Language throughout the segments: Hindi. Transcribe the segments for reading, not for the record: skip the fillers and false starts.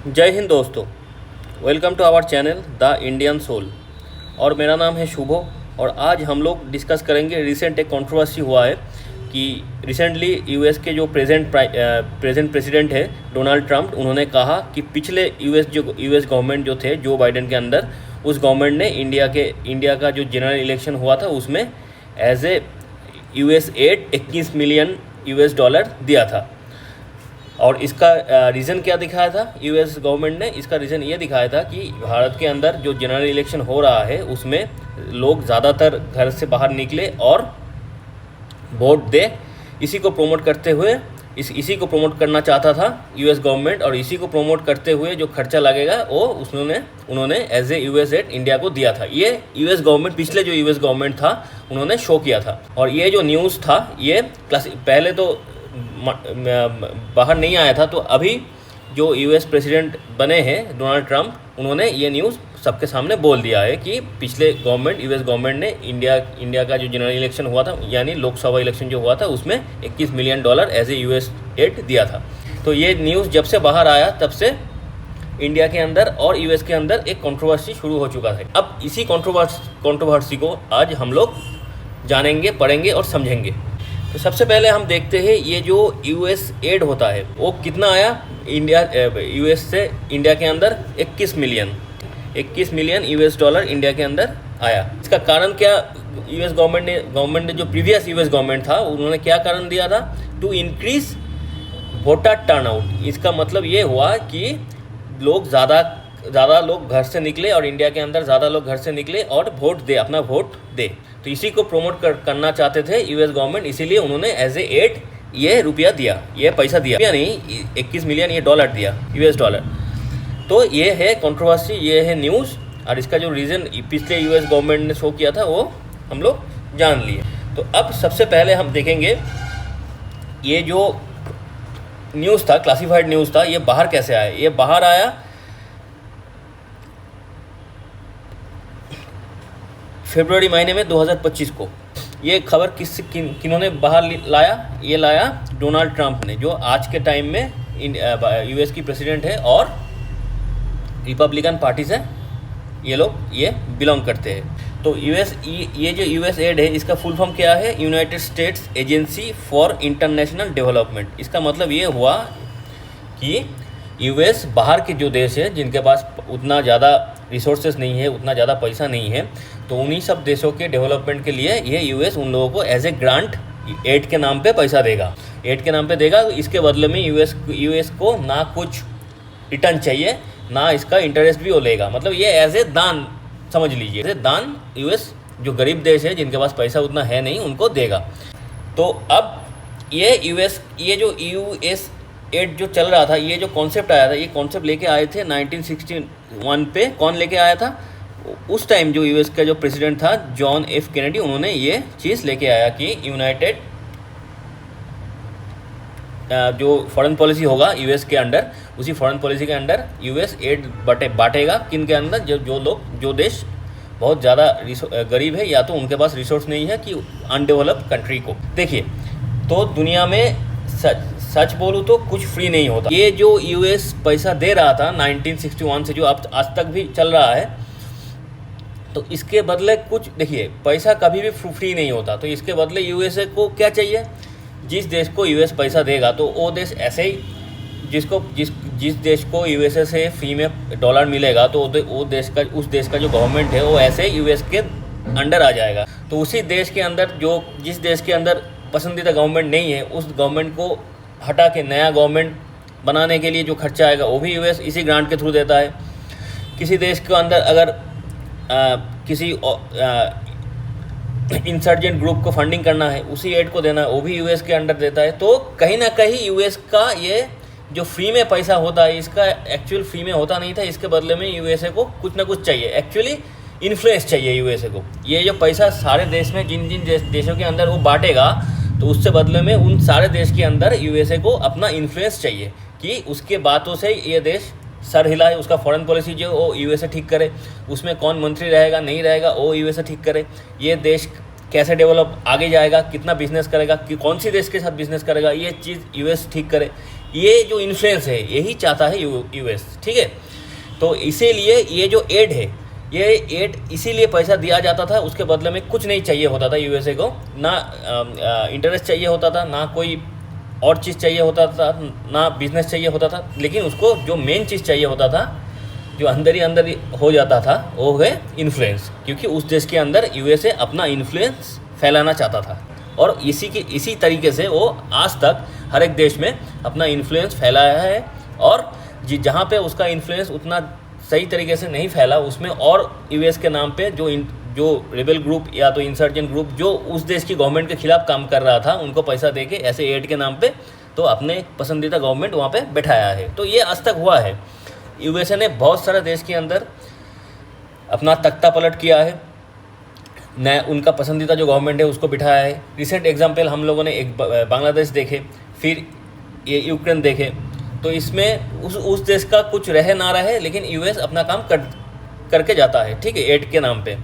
जय हिंद दोस्तों। Welcome to our channel the Indian soul. और मेरा नाम है शुभो। और आज हम लोग डिस्कस करेंगे, रिसेंट एक कंट्रोवर्सी हुआ है कि रिसेंटली यूएस के जो प्रेजेंट प्रेसिडेंट है डोनाल्ड ट्रंप, उन्होंने कहा कि पिछले यूएस गवर्नमेंट जो थे जो बाइडेन के अंदर, उस गवर्नमेंट ने इंडिया का जो जनरल इलेक्शन हुआ था उसमें as a US aid 21 million US dollar दिया था। और इसका रीज़न क्या दिखाया था यूएस गवर्नमेंट ने? इसका रीज़न ये दिखाया था कि भारत के अंदर जो जनरल इलेक्शन हो रहा है उसमें लोग ज़्यादातर घर से बाहर निकले और वोट दे। इसी को प्रमोट करते हुए इसी को प्रमोट करना चाहता था यूएस गवर्नमेंट। और इसी को प्रमोट करते हुए जो खर्चा लगेगा वो उन्होंने as a US aid India को दिया था। ये यूएस गवर्नमेंट, पिछले जो यूएस गवर्नमेंट था उन्होंने शो किया था। और ये जो न्यूज़ था ये पहले तो बाहर नहीं आया था, तो अभी जो यूएस प्रेसिडेंट बने हैं डोनाल्ड ट्रंप, उन्होंने ये न्यूज़ सबके सामने बोल दिया है कि पिछले यूएस गवर्नमेंट ने इंडिया का जो जनरल इलेक्शन हुआ था, यानी लोकसभा इलेक्शन जो हुआ था, उसमें 21 million dollar as a US aid दिया था। तो ये न्यूज़ जब से बाहर आया तब से इंडिया के अंदर और यूएस के अंदर एक कंट्रोवर्सी शुरू हो चुका है। अब इसी कंट्रोवर्सी को आज हम लोग जानेंगे, पढ़ेंगे और समझेंगे। तो सबसे पहले हम देखते हैं ये जो यूएस एड होता है वो कितना आया यूएस से इंडिया के अंदर। 21 मिलियन यूएस डॉलर इंडिया के अंदर आया। इसका कारण क्या? यूएस गवर्नमेंट ने जो प्रीवियस यूएस गवर्नमेंट था उन्होंने क्या कारण दिया था? To increase voter turnout. इसका मतलब ये हुआ कि लोग ज़्यादा लोग घर से निकले और इंडिया के अंदर ज़्यादा लोग घर से निकले और अपना वोट दे। तो इसी को प्रमोट करना चाहते थे यूएस गवर्नमेंट, इसीलिए उन्होंने एज ए एड ये रुपया दिया, ये पैसा दिया, रुपया नहीं 21 मिलियन ये डॉलर दिया, यूएस डॉलर। तो ये है कंट्रोवर्सी, ये है न्यूज़। और इसका जो रीज़न पिछले यूएस गवर्नमेंट ने शो किया था वो हम लोग जान लिए। तो अब सबसे पहले हम देखेंगे ये जो न्यूज़ था, क्लासिफाइड न्यूज़ था, ये बाहर कैसे आया? ये बाहर आया फरवरी महीने में 2025 को। ये खबर किन्होंने बाहर लाया? ये लाया डोनाल्ड ट्रंप ने, जो आज के टाइम में यूएस की प्रेसिडेंट है और रिपब्लिकन पार्टी से ये बिलोंग करते हैं। तो ये जो यूएस एड है इसका फुल फॉर्म क्या है? United states agency for international development. इसका मतलब ये हुआ कि यूएस बाहर के जो देश है जिनके पास उतना ज़्यादा रिसोर्सेज नहीं है, उतना ज़्यादा पैसा नहीं है, तो उन्हीं सब देशों के डेवलपमेंट के लिए ये यूएस उन लोगों को एज ए ग्रांट एड के नाम पे पैसा देगा, एड के नाम पे देगा। इसके बदले में यूएस को ना कुछ रिटर्न चाहिए, ना इसका इंटरेस्ट भी वो लेगा। मतलब ये एज ए दान समझ लीजिए, एज ए दान यूएस जो गरीब देश है जिनके पास पैसा उतना है नहीं उनको देगा। तो अब ये जो यूएस एड जो चल रहा था, ये जो कॉन्सेप्ट आया था, ये कॉन्सेप्ट लेके आए थे 1961 पे। कौन लेके आया था? उस टाइम जो यूएस का जो प्रेसिडेंट था जॉन एफ कैनेडी, उन्होंने ये चीज़ लेके आया कि यूनाइटेड जो फॉरेन पॉलिसी होगा यूएस के अंडर, उसी फॉरेन पॉलिसी के अंडर यूएस एड बांटेगा किन के अंदर? जो देश बहुत ज़्यादा गरीब है या तो उनके पास रिसोर्स नहीं है कि अनडेवलप्ड कंट्री को। देखिए, तो दुनिया में सच बोलूँ तो कुछ फ्री नहीं होता। ये जो यूएस पैसा दे रहा था 1961 से जो अब आज तक भी चल रहा है, तो इसके बदले कुछ देखिए, पैसा कभी भी फ्री नहीं होता। तो इसके बदले यूएसए को क्या चाहिए? जिस देश को यूएस पैसा देगा तो वो देश ऐसे ही जिस देश को यूएसए से फ्री में डॉलर मिलेगा तो उस देश का जो गवर्नमेंट है वो ऐसे ही यूएस के अंडर आ जाएगा। तो उसी देश के अंदर जिस देश के अंदर पसंदीदा गवर्नमेंट नहीं है, उस गवर्नमेंट को हटा के नया गवर्नमेंट बनाने के लिए जो खर्चा आएगा वो भी यूएस इसी ग्रांट के थ्रू देता है। किसी देश के अंदर अगर किसी इंसर्जेंट ग्रुप को फंडिंग करना है, उसी एड को देना है, वो भी यूएस के अंडर देता है। तो कहीं ना कहीं यूएस का ये जो फ्री में पैसा होता है, इसका एक्चुअल फ्री में होता नहीं था। इसके बदले में यूएसए को कुछ ना कुछ चाहिए, एक्चुअली इन्फ्लुएंस चाहिए यूएसए को। ये जो पैसा सारे देश में जिन देशों के अंदर वो बांटेगा, तो उससे बदले में उन सारे देश के अंदर यूएसए को अपना इन्फ्लुएंस चाहिए कि उसके बातों से ये देश सर हिलाए, उसका फॉरेन पॉलिसी जो वो यूएसए ठीक करे, उसमें कौन मंत्री रहेगा नहीं रहेगा वो यूएसए ठीक करे, ये देश कैसे डेवलप आगे जाएगा, कितना बिजनेस करेगा, कि कौन सी देश के साथ बिजनेस करेगा, ये चीज़ यूएस ठीक करे। ये जो इन्फ्लुएंस है यही चाहता है यूएस, ठीक है। तो इसीलिए ये जो एड है, ये एड इसीलिए पैसा दिया जाता था, उसके बदले में कुछ नहीं चाहिए होता था यूएसए को, ना इंटरेस्ट चाहिए होता था, ना कोई और चीज़ चाहिए होता था, ना बिजनेस चाहिए होता था, लेकिन उसको जो मेन चीज़ चाहिए होता था, जो अंदर ही हो जाता था, वो है इन्फ्लुएंस, क्योंकि उस देश के अंदर यूएसए अपना इन्फ्लुएंस फैलाना चाहता था। और इसी तरीके से वो आज तक हर एक देश में अपना इन्फ्लुएंस फैलाया है। और जहाँ पे उसका इन्फ्लुएंस उतना सही तरीके से नहीं फैला, उसमें और यूएस के नाम पे जो रेबल ग्रुप या तो इंसर्जेंट ग्रुप जो उस देश की गवर्नमेंट के खिलाफ काम कर रहा था, उनको पैसा देके ऐसे एड के नाम पे तो अपने पसंदीदा गवर्नमेंट वहाँ पे बैठाया है। तो ये आज तक हुआ है। यूएसए ने बहुत सारे देश के अंदर अपना तख्ता पलट किया है, नया उनका पसंदीदा जो गवर्नमेंट है उसको बिठाया है। रिसेंट एग्जाम्पल हम लोगों ने एक बांग्लादेश देखे, फिर ये यूक्रेन देखे। तो इसमें उस देश का कुछ रहे ना रहे, लेकिन यूएस अपना काम करके जाता है, ठीक है, एड के नाम पे।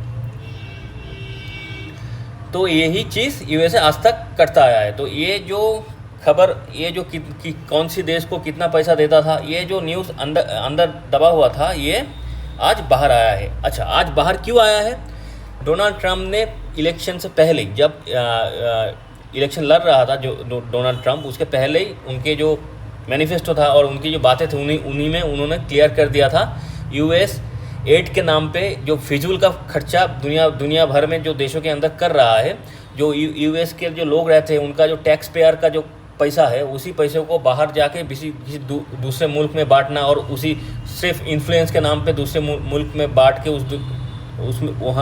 तो यही चीज़ यूएसए आज तक करता आया है। तो ये जो खबर, ये जो कौन सी देश को कितना पैसा देता था, ये जो न्यूज़ अंदर दबा हुआ था, ये आज बाहर आया है। अच्छा, आज बाहर क्यों आया है? डोनाल्ड ट्रंप ने इलेक्शन से पहले, जब इलेक्शन लड़ रहा था जो डोनाल्ड ट्रंप, उसके पहले ही उनके जो मैनिफेस्टो था और उनकी जो बातें थी उन्हीं में उन्होंने क्लियर कर दिया था, यूएस एड के नाम पे जो फिजूल का खर्चा दुनिया भर में जो देशों के अंदर कर रहा है, जो यूएस के जो लोग रहते हैं उनका जो टैक्स पेयर का जो पैसा है, उसी पैसे को बाहर जाके किसी दूसरे मुल्क में बांटना, और उसी सिर्फ इन्फ्लुएंस के नाम पे दूसरे मुल्क में बांट के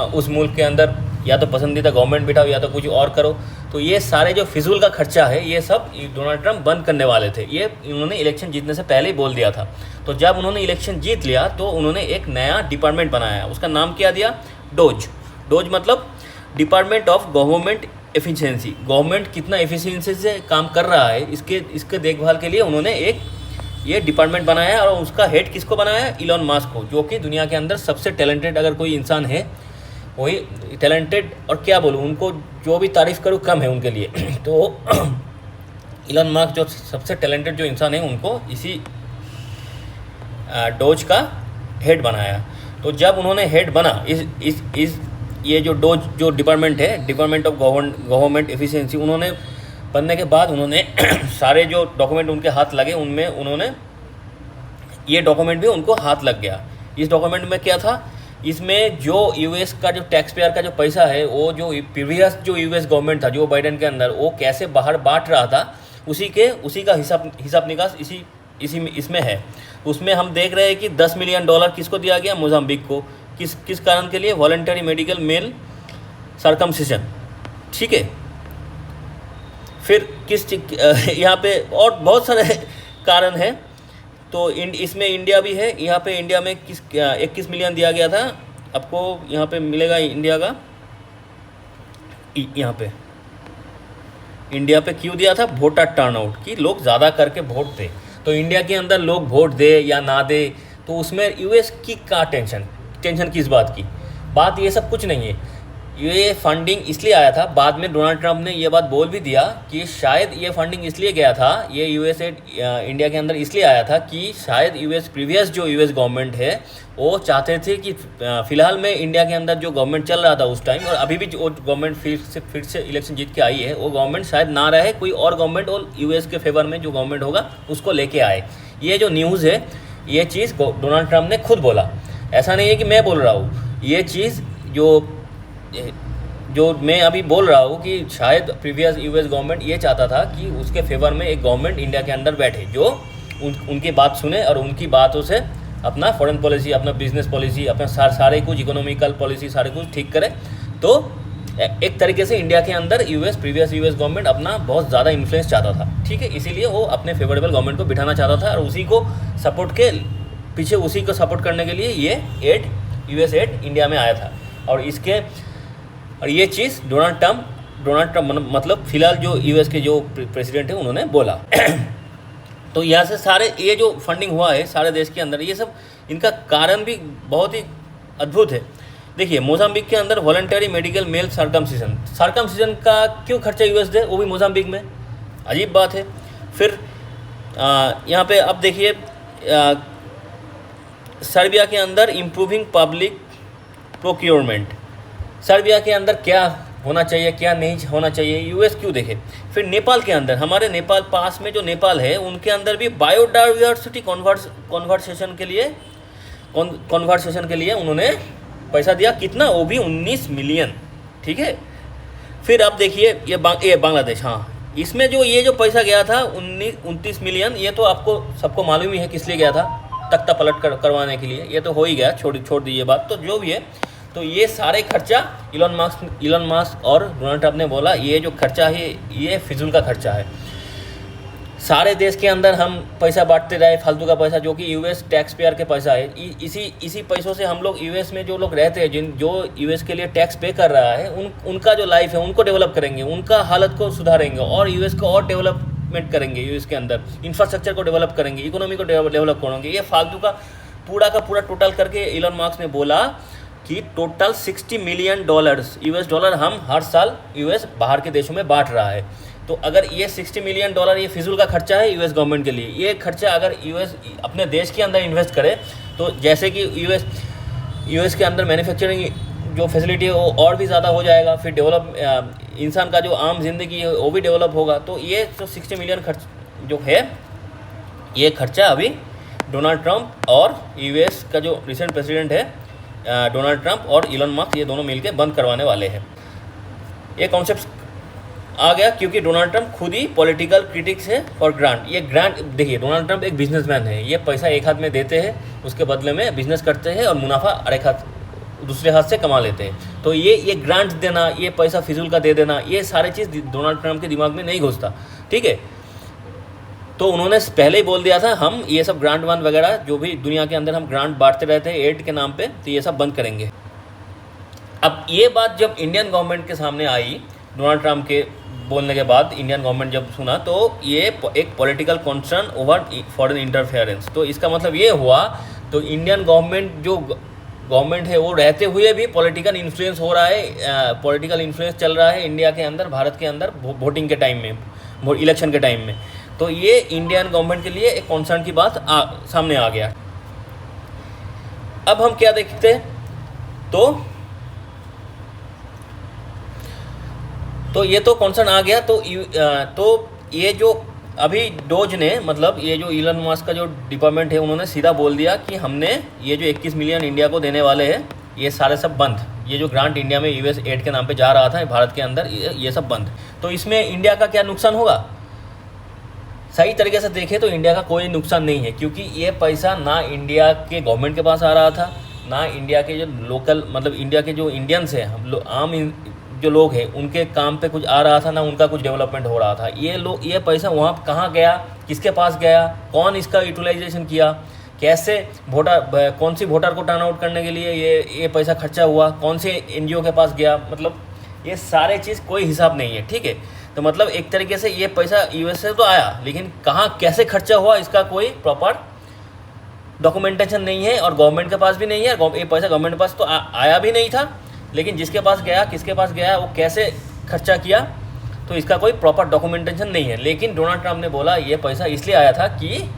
उस मुल्क के अंदर या तो पसंदीदा गवर्नमेंट बिठाओ या तो कुछ और करो। तो ये सारे जो फिजूल का खर्चा है, ये सब डोनाल्ड ट्रंप बंद करने वाले थे। ये उन्होंने इलेक्शन जीतने से पहले ही बोल दिया था। तो जब उन्होंने इलेक्शन जीत लिया तो उन्होंने एक नया डिपार्टमेंट बनाया, उसका नाम क्या दिया? डोज मतलब department of government efficiency. Government कितना एफिशिएंसी से काम कर रहा है, इसके देखभाल के लिए उन्होंने ये डिपार्टमेंट बनाया। और उसका हेड किसको बनाया? इलॉन मस्क को, जो कि दुनिया के अंदर सबसे टैलेंटेड अगर कोई इंसान है, वही टैलेंटेड, और क्या बोलूँ, उनको जो भी तारीफ़ करूँ कम है उनके लिए। तो इलॉन मस्क जो सबसे टैलेंटेड जो इंसान है, उनको इसी डोज का हेड बनाया। तो जब उन्होंने हेड बना इस ये जो डोज जो डिपार्टमेंट है, डिपार्टमेंट ऑफ गवर्नमेंट एफिशिएंसी, उन्होंने बनने के बाद उन्होंने सारे जो डॉक्यूमेंट उनके हाथ लगे, उनमें उन्होंने ये डॉक्यूमेंट भी उनको हाथ लग गया। इस डॉक्यूमेंट में क्या था? इसमें जो यूएस का जो टैक्स पेयर का जो पैसा है, वो जो प्रीवियस जो यूएस गवर्नमेंट था जो बाइडेन के अंदर, वो कैसे बाहर बांट रहा था, उसी का हिसाब निकास इसमें है। उसमें हम देख रहे हैं कि $10 मिलियन किसको दिया गया? मोजाम्बिक को। किस कारण के लिए? वॉलंटरी मेडिकल मेल सर्कमसिजन, ठीक है। फिर यहाँ पे और बहुत सारे कारण हैं। तो इसमें इंडिया भी है। यहाँ पे इंडिया में 21 मिलियन दिया गया था। आपको यहाँ पे मिलेगा इंडिया का, यहाँ पे इंडिया पे क्यों दिया था? वोटर टर्नआउट, कि लोग ज़्यादा करके वोट दे। तो इंडिया के अंदर लोग वोट दे या ना दे, तो उसमें यूएस की का टेंशन किस बात की? बात ये सब कुछ नहीं है। ये फंडिंग इसलिए आया था, बाद में डोनाल्ड ट्रंप ने ये बात बोल भी दिया कि शायद ये फंडिंग इसलिए गया था, ये यूएस इंडिया के अंदर इसलिए आया था कि शायद प्रीवियस जो यूएस गवर्नमेंट है, वो चाहते थे कि फ़िलहाल में इंडिया के अंदर जो गवर्नमेंट चल रहा था उस टाइम, और अभी भी जो गवर्नमेंट फिर से इलेक्शन जीत के आई है, वो गवर्नमेंट शायद ना रहे, कोई और गवर्नमेंट और यूएस के फेवर में जो गवर्नमेंट होगा उसको लेके आए। ये जो न्यूज़ है, ये चीज़ डोनाल्ड ट्रंप ने खुद बोला, ऐसा नहीं है कि मैं बोल रहा हूँ। ये चीज़ जो मैं अभी बोल रहा हूँ कि शायद प्रीवियस यूएस गवर्नमेंट ये चाहता था कि उसके फेवर में एक गवर्नमेंट इंडिया के अंदर बैठे, जो उनकी बात सुने और उनकी बातों से अपना फॉरेन पॉलिसी, अपना बिजनेस पॉलिसी, अपना सारे कुछ इकोनॉमिकल पॉलिसी सारे कुछ ठीक करे। तो एक तरीके से इंडिया के अंदर प्रीवियस यूएस गवर्नमेंट अपना बहुत ज़्यादा इन्फ्लुएंस चाहता था, ठीक है। इसीलिए वो अपने फेवरेबल गवर्नमेंट को बिठाना चाहता था, और उसी को सपोर्ट करने के लिए ये यूएस एड इंडिया में आया था। और ये चीज़ डोनाल्ड ट्रंप मतलब फ़िलहाल जो यूएस के जो प्रेसिडेंट है उन्होंने बोला। तो यहाँ से सारे ये जो फंडिंग हुआ है सारे देश के अंदर, ये सब इनका कारण भी बहुत ही अद्भुत है। देखिए, मोजाम्बिक के अंदर वॉलंटरी मेडिकल मेल सर्कमसिजन का क्यों खर्चा यूएस दे, वो भी मोजाम्बिक में? अजीब बात है। फिर यहाँ पे अब देखिए, सर्बिया के अंदर इम्प्रूविंग पब्लिक प्रोक्योरमेंट, सर्बिया के अंदर क्या होना चाहिए क्या नहीं होना चाहिए, यूएस क्यों देखे। फिर नेपाल के अंदर, हमारे नेपाल पास में जो नेपाल है उनके अंदर भी बायोडाइवर्सिटी कॉन्वर्सेशन के लिए उन्होंने पैसा दिया, कितना, वो भी 19 मिलियन, ठीक है। फिर आप देखिए ये बांग्लादेश, हाँ, इसमें जो पैसा गया था 29 मिलियन, ये तो आपको सबको मालूम ही है किस लिए गया था, तख्ता पलट करवाने के लिए, ये तो हो ही गया, छोड़ दीजिए बात, तो जो भी है। तो ये सारे खर्चा इलॉन मस्क और डोनाल्ड ट्रंप ने बोला ये जो खर्चा है ये फिजूल का खर्चा है, सारे देश के अंदर हम पैसा बांटते रहे फालतू का पैसा, जो कि यूएस टैक्स पेयर के पैसा है। इसी पैसों से हम लोग यूएस में जो लोग रहते हैं, जो यूएस के लिए टैक्स पे कर रहा है, उनका जो लाइफ है उनको डेवलप करेंगे, उनका हालत को सुधारेंगे और यूएस को और डेवलपमेंट करेंगे, यूएस के अंदर इंफ्रास्ट्रक्चर को डेवलप करेंगे, इकोनॉमी को डेवलप करेंगे। ये फालतू का पूरा टोटल करके इलॉन मस्क ने बोला कि टोटल $60 मिलियन यूएस डॉलर हम हर साल यूएस बाहर के देशों में बांट रहा है। तो अगर ये $60 मिलियन ये फिजूल का खर्चा है यूएस गवर्नमेंट के लिए, ये खर्चा अगर यूएस अपने देश के अंदर इन्वेस्ट करे तो जैसे कि यूएस के अंदर मैन्युफैक्चरिंग जो फैसिलिटी है वो और भी ज़्यादा हो जाएगा, फिर इंसान का जो आम जिंदगी है वो भी डेवलप होगा। तो ये जो 60 मिलियन खर्च जो है, ये खर्चा अभी डोनाल्ड ट्रंप और यूएस का जो रिसेंट प्रेसिडेंट है डोनाल्ड ट्रंप और इलॉन मस्क, ये दोनों मिलकर बंद करवाने वाले हैं। ये कॉन्सेप्ट आ गया क्योंकि डोनाल्ड ट्रंप खुद ही पॉलिटिकल क्रिटिक्स है फॉर ग्रांट। ये ग्रांट देखिए, डोनाल्ड ट्रंप एक बिजनेसमैन है, ये पैसा एक हाथ में देते हैं, उसके बदले में बिजनेस करते हैं और मुनाफा एक हाथ दूसरे हाथ से कमा लेते हैं। तो ये ग्रांट देना, ये पैसा फिजूल का दे देना, ये सारी चीज़ डोनाल्ड ट्रंप के दिमाग में नहीं घुसता, ठीक है। तो उन्होंने पहले ही बोल दिया था हम ये सब ग्रांट वान वगैरह जो भी दुनिया के अंदर हम ग्रांट बांटते रहते हैं एड के नाम पे, तो ये सब बंद करेंगे। अब ये बात जब इंडियन गवर्नमेंट के सामने आई, डोनाल्ड ट्रंप के बोलने के बाद इंडियन गवर्नमेंट जब सुना, तो ये एक political concern over foreign interference. तो इसका मतलब ये हुआ, तो इंडियन गवर्नमेंट है वो रहते हुए भी पॉलिटिकल इन्फ्लुएंस हो रहा है, पॉलिटिकल इन्फ्लुएंस चल रहा है इंडिया के अंदर, भारत के अंदर वोटिंग के टाइम में, इलेक्शन के टाइम में। तो ये इंडियन गवर्नमेंट के लिए एक कंसर्न की बात सामने आ गया। अब हम क्या देखते हैं, तो ये तो कंसर्न आ गया। तो ये जो अभी डोज ने, मतलब ये जो इलॉन मस्क का जो डिपार्टमेंट है, उन्होंने सीधा बोल दिया कि हमने ये जो 21 मिलियन इंडिया को देने वाले हैं, ये सारे सब बंद, ये जो ग्रांट इंडिया में यूएस एड के नाम पे जा रहा था भारत के अंदर, ये सब बंद। तो इसमें इंडिया का क्या नुकसान होगा? सही तरीके से देखें तो इंडिया का कोई नुकसान नहीं है, क्योंकि ये पैसा ना इंडिया के गवर्नमेंट के पास आ रहा था, ना इंडिया के जो लोकल, मतलब इंडिया के जो इंडियंस हैं, हम लोग आम जो लोग हैं उनके काम पे कुछ आ रहा था, ना उनका कुछ डेवलपमेंट हो रहा था। ये पैसा वहाँ कहाँ गया, किसके पास गया, कौन इसका यूटिलाइजेशन किया, कैसे कौन सी वोटर को टर्न आउट करने के लिए ये पैसा खर्चा हुआ, कौन से एनजीओ के पास गया, मतलब ये सारे चीज़ कोई हिसाब नहीं है, ठीक है। तो मतलब एक तरीके से ये पैसा यूएस से तो आया, लेकिन कहाँ कैसे खर्चा हुआ इसका कोई प्रॉपर डॉक्यूमेंटेशन नहीं है और गवर्नमेंट के पास भी नहीं है। ये पैसा गवर्नमेंट के पास तो आया भी नहीं था, लेकिन जिसके पास गया, किसके पास गया, वो कैसे खर्चा किया, तो इसका कोई प्रॉपर डॉक्यूमेंटेशन नहीं है। लेकिन डोनाल्ड ट्रंप ने बोला ये पैसा इसलिए आया था कि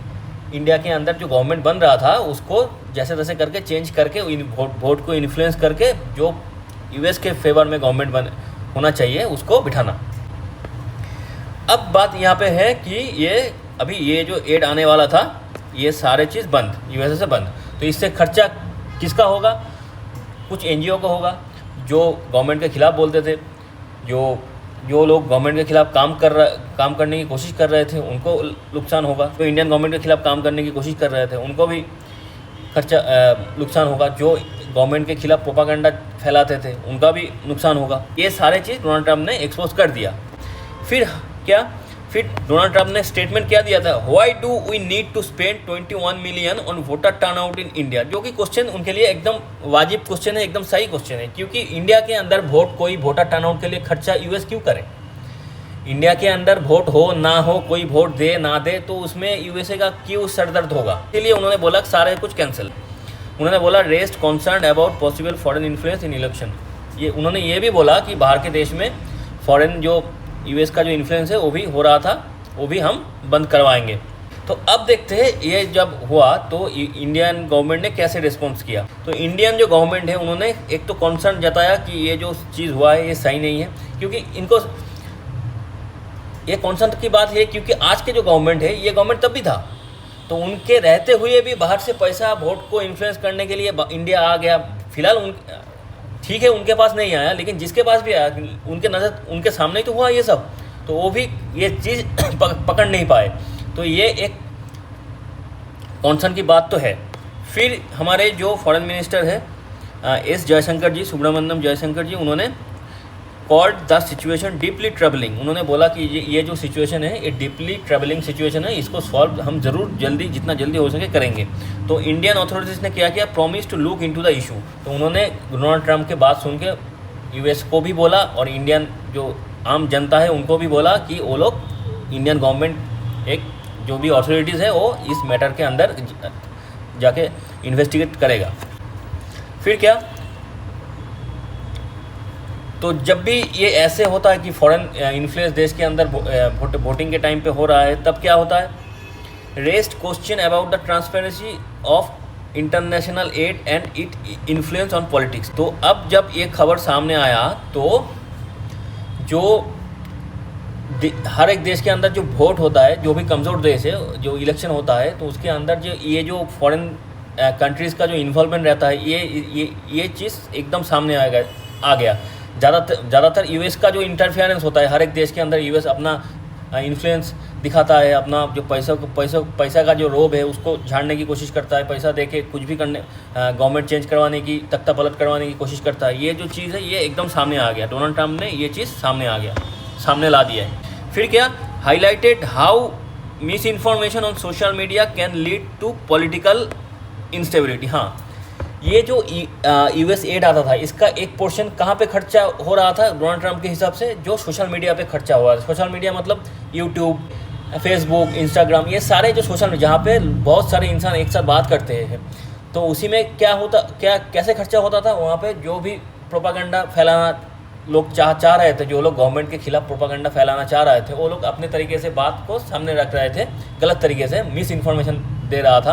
इंडिया के अंदर जो गवर्नमेंट बन रहा था उसको जैसे तैसे करके चेंज करके वोट को इन्फ्लुएंस करके जो यूएस के फेवर में गवर्नमेंट होना चाहिए उसको बिठाना। अब बात यहाँ पे है कि ये जो एड आने वाला था, ये सारे चीज़ बंद, यूएसए से बंद। तो इससे खर्चा किसका होगा? कुछ एनजीओ का होगा जो गवर्नमेंट के खिलाफ बोलते थे, जो लोग गवर्नमेंट के खिलाफ काम करने की कोशिश कर रहे थे उनको नुकसान होगा। जो इंडियन गवर्नमेंट के खिलाफ काम करने की कोशिश कर रहे थे उनको भी खर्चा नुकसान होगा। जो गवर्नमेंट के खिलाफ प्रोपागेंडा फैलाते थे उनका भी नुकसान होगा। ये सारे चीज़ डोनाल्ड ट्रंप ने एक्सपोज कर दिया। फिर डोनाल्ड ट्रंप ने स्टेटमेंट क्या दिया था, why do we need to spend 21 million on voter turnout in India, जो कि क्वेश्चन उनके लिए एकदम वाजिब क्वेश्चन है, एकदम सही क्वेश्चन है। क्योंकि इंडिया के अंदर कोई वोटर टर्नआउट के लिए खर्चा यूएस क्यों करे? इंडिया के अंदर वोट हो ना हो, कोई वोट दे ना दे, तो उसमें यूएसए का क्यों सरदर्द होगा? इसलिए उन्होंने बोला सारे कुछ कैंसिल। उन्होंने बोला rest concern about possible foreign influence in election. उन्होंने ये भी बोला कि बाहर के देश में फॉरेन जो यूएस का जो इन्फ्लुएंस है वो भी हो रहा था, वो भी हम बंद करवाएंगे। तो अब देखते हैं ये जब हुआ तो इंडियन गवर्नमेंट ने कैसे रिस्पॉन्स किया। तो इंडियन जो गवर्नमेंट है उन्होंने एक तो कंसर्न जताया कि ये जो चीज़ हुआ है ये सही नहीं है, क्योंकि इनको ये कंसर्न की बात है क्योंकि आज के जो गवर्नमेंट है ये गवर्नमेंट तब भी था, तो उनके रहते हुए भी बाहर से पैसा वोट को इन्फ्लुएंस करने के लिए इंडिया आ गया। फिलहाल ठीक है उनके पास नहीं आया, लेकिन जिसके पास भी आया उनके नज़र उनके सामने ही तो हुआ ये सब, तो वो भी ये चीज़ पकड़ नहीं पाए। तो ये एक कंसर्न की बात तो है। फिर हमारे जो फॉरेन मिनिस्टर है एस जयशंकर जी, सुब्रमण्यम जयशंकर जी, उन्होंने called the situation deeply troubling. उन्होंने बोला कि ये जो सिचुएशन है ये डीपली ट्रबलिंग सिचुएशन है, इसको सॉल्व हम ज़रूर जल्दी जितना जल्दी हो सके करेंगे। तो इंडियन अथॉरिटीज़ ने क्या किया, promise to look into the issue. तो उन्होंने डोनाल्ड ट्रंप के बात सुन के यूएस को भी बोला और इंडियन जो आम जनता है उनको भी बोला कि वो लोग इंडियन गवर्नमेंट एक जो भी अथॉरिटीज़ है वो इस मैटर के अंदर जाके इन्वेस्टिगेट करेगा। फिर क्या, तो जब भी ये ऐसे होता है कि फॉरेन इन्फ्लुएंस देश के अंदर वोटिंग के टाइम पे हो रहा है, तब क्या होता है, raised question about the transparency of international aid and it influence on politics. तो अब जब ये खबर सामने आया तो जो हर एक देश के अंदर जो वोट होता है, जो भी कमज़ोर देश है, जो इलेक्शन होता है, तो उसके अंदर ये जो फॉरेन कंट्रीज़ का जो इन्वॉल्वमेंट रहता है ये चीज़ एकदम सामने आ गया। ज़्यादातर यूएस का जो इंटरफेरेंस होता है हर एक देश के अंदर, यूएस अपना इन्फ्लुएंस दिखाता है, अपना जो पैसा का जो रोब है उसको झाड़ने की कोशिश करता है, पैसा दे के कुछ भी करने, गवर्नमेंट चेंज करवाने की, तख्ता पलट करवाने की कोशिश करता है। ये जो चीज़ है ये एकदम सामने आ गया, डोनाल्ड ट्रंप ने ये चीज़ सामने ला दिया है। फिर क्या, highlighted how misinformation on social media can lead to political instability. हाँ, ये जो यूएस एड आता था इसका एक पोर्शन कहाँ पे खर्चा हो रहा था डोनाल्ड ट्रंप के हिसाब से, जो सोशल मीडिया पे खर्चा हुआ है। सोशल मीडिया मतलब यूट्यूब, फेसबुक, इंस्टाग्राम, ये सारे जो सोशल जहाँ पे बहुत सारे इंसान एक साथ बात करते हैं, तो उसी में कैसे खर्चा होता था, वहाँ पे जो भी प्रोपागेंडा फैलाना लोग चाह रहे थे, जो लोग गवर्नमेंट के खिलाफ प्रोपागेंडा फैलाना चाह रहे थे, वो लोग अपने तरीके से बात को सामने रख रहे थे, गलत तरीके से मिस इन्फॉर्मेशन दे रहा था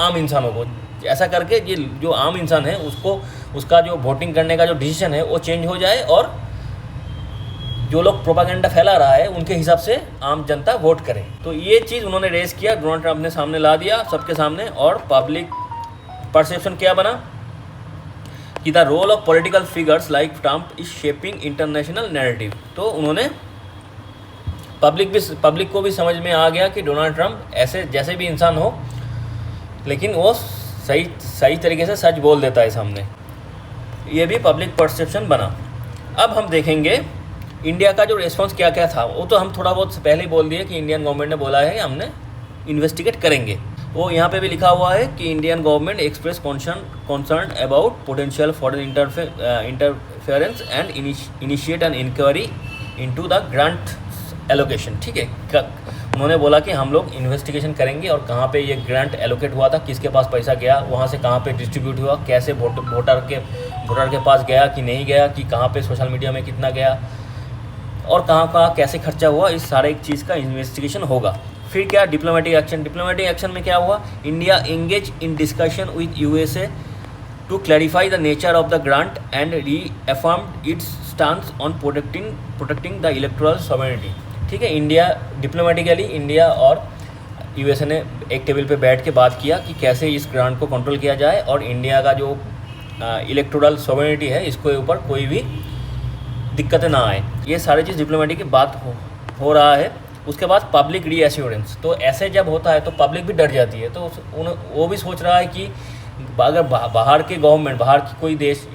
आम इंसानों को। ऐसा करके ये जो आम इंसान है उसका जो वोटिंग करने का जो डिसीजन है वो चेंज हो जाए और जो लोग प्रोपागेंडा फैला रहा है उनके हिसाब से आम जनता वोट करे। तो ये चीज़ उन्होंने रेस किया, डोनाल्ड ट्रंप ने सामने ला दिया सबके सामने, और पब्लिक परसेप्शन क्या बना कि the role of political figures like Trump is shaping international narrative. तो उन्होंने पब्लिक को भी समझ में आ गया कि डोनाल्ड ट्रंप ऐसे जैसे भी इंसान हो, लेकिन वो सही तरीके से सच बोल देता है सामने। ये भी पब्लिक परसेप्शन बना। अब हम देखेंगे इंडिया का जो रिस्पॉन्स क्या क्या था। वो तो हम थोड़ा बहुत पहले ही बोल दिए कि इंडियन गवर्नमेंट ने बोला है कि हमने इन्वेस्टिगेट करेंगे। वो यहाँ पे भी लिखा हुआ है कि Indian government express concern about potential foreign interference and initiate an inquiry into the grant allocation. ठीक है, उन्होंने बोला कि हम लोग इन्वेस्टिगेशन करेंगे और कहाँ पे ये ग्रांट एलोकेट हुआ था, किसके पास पैसा गया, वहाँ से कहाँ पे डिस्ट्रीब्यूट हुआ, कैसे वोटर के पास गया कि नहीं गया, कि कहाँ पे सोशल मीडिया में कितना गया और कहाँ कैसे खर्चा हुआ, इस सारे एक चीज़ का इन्वेस्टिगेशन होगा। फिर क्या, डिप्लोमेटिक एक्शन में क्या हुआ, India engage in discussion with USA to clarify the nature of the grant and reaffirmed its stance on protecting the electoral sovereignty. ठीक है, डिप्लोमेटिकली इंडिया और यूएसए ने एक टेबल पे बैठ के बात किया कि कैसे इस ग्रांट को कंट्रोल किया जाए और इंडिया का जो इलेक्टोरल सॉवरेनिटी है इसको ऊपर कोई भी दिक्कतें ना आए। ये सारी चीज़ डिप्लोमेटिक की बात हो रहा है। उसके बाद पब्लिक रीएश्योरेंस। तो ऐसे जब होता है तो पब्लिक भी डर जाती है, तो वो भी सोच रहा है कि अगर बाहर के गवर्नमेंट, बाहर की कोई देश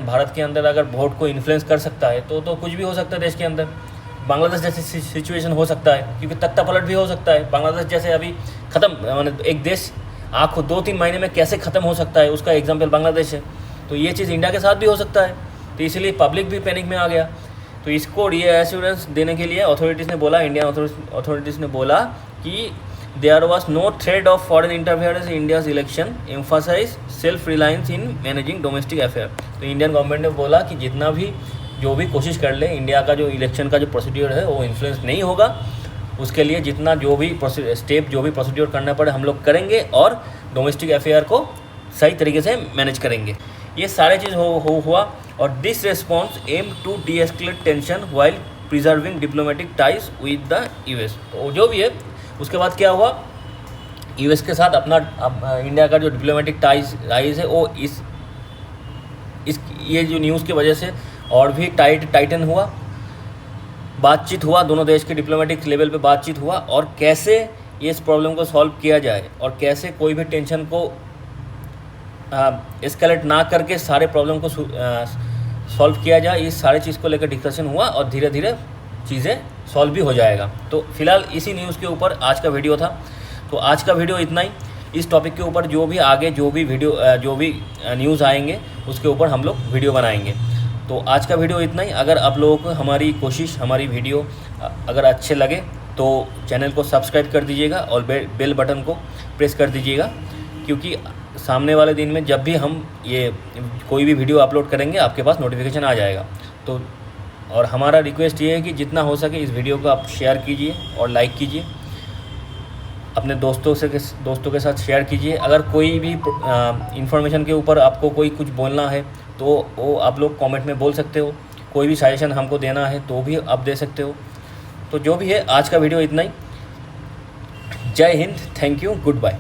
भारत के अंदर अगर वोट को इन्फ्लुएंस कर सकता है तो कुछ भी हो सकता है देश के अंदर। बांग्लादेश जैसी सिचुएशन हो सकता है, क्योंकि तख्ता पलट भी हो सकता है। बांग्लादेश जैसे अभी ख़त्म, एक देश 2-3 महीने में कैसे ख़त्म हो सकता है, उसका एग्जाम्पल बांग्लादेश है। तो ये चीज़ इंडिया के साथ भी हो सकता है, तो इसलिए पब्लिक भी पैनिक में आ गया। तो इसको रीएश्योरेंस देने के लिए इंडियन अथॉरिटीज़ ने बोला कि there was no threat of foreign interference in India's election, emphasise self reliance in managing domestic affair. तो इंडियन गवर्नमेंट ने बोला कि जो भी कोशिश कर ले, इंडिया का जो इलेक्शन का जो प्रोसीड्यूर है वो इन्फ्लुएंस नहीं होगा उसके लिए जितना जो भी स्टेप जो भी प्रोसीड्योर करना पड़े हम लोग करेंगे और डोमेस्टिक अफेयर को सही तरीके से मैनेज करेंगे। ये सारे चीज़ हुआ और this response aim to deescalate tension while preserving diplomatic ties with the US. तो जो भी है उसके बाद क्या हुआ, यूएस के साथ अपना इंडिया का जो डिप्लोमेटिक टाइज है वो इस ये जो न्यूज़ की वजह से और भी टाइटन हुआ, बातचीत हुआ, दोनों देश के डिप्लोमेटिक लेवल पे बातचीत हुआ और कैसे ये इस प्रॉब्लम को सॉल्व किया जाए और कैसे कोई भी टेंशन को एस्केलेट ना करके सारे प्रॉब्लम को सॉल्व किया जाए, इस सारे चीज़ को लेकर डिस्कशन हुआ और धीरे धीरे चीज़ें सॉल्व भी हो जाएगा। तो फिलहाल इसी न्यूज़ के ऊपर आज का वीडियो था। तो आज का वीडियो इतना ही। इस टॉपिक के ऊपर जो भी आगे जो भी न्यूज़ आएंगे उसके ऊपर हम लोग वीडियो बनाएंगे। तो आज का वीडियो इतना ही। अगर आप लोगों को हमारी कोशिश, हमारी वीडियो अगर अच्छे लगे तो चैनल को सब्सक्राइब कर दीजिएगा और बेल बटन को प्रेस कर दीजिएगा, क्योंकि सामने वाले दिन में जब भी हम ये कोई भी वीडियो अपलोड करेंगे आपके पास नोटिफिकेशन आ जाएगा। तो और हमारा रिक्वेस्ट ये है कि जितना हो सके इस वीडियो को आप शेयर कीजिए और लाइक कीजिए, अपने दोस्तों के साथ शेयर कीजिए। अगर कोई भी इंफॉर्मेशन के ऊपर आपको कोई कुछ बोलना है तो वो आप लोग कमेंट में बोल सकते हो, कोई भी सजेशन हमको देना है तो भी आप दे सकते हो। तो जो भी है आज का वीडियो इतना ही। जय हिंद, थैंक यू, गुड बाय।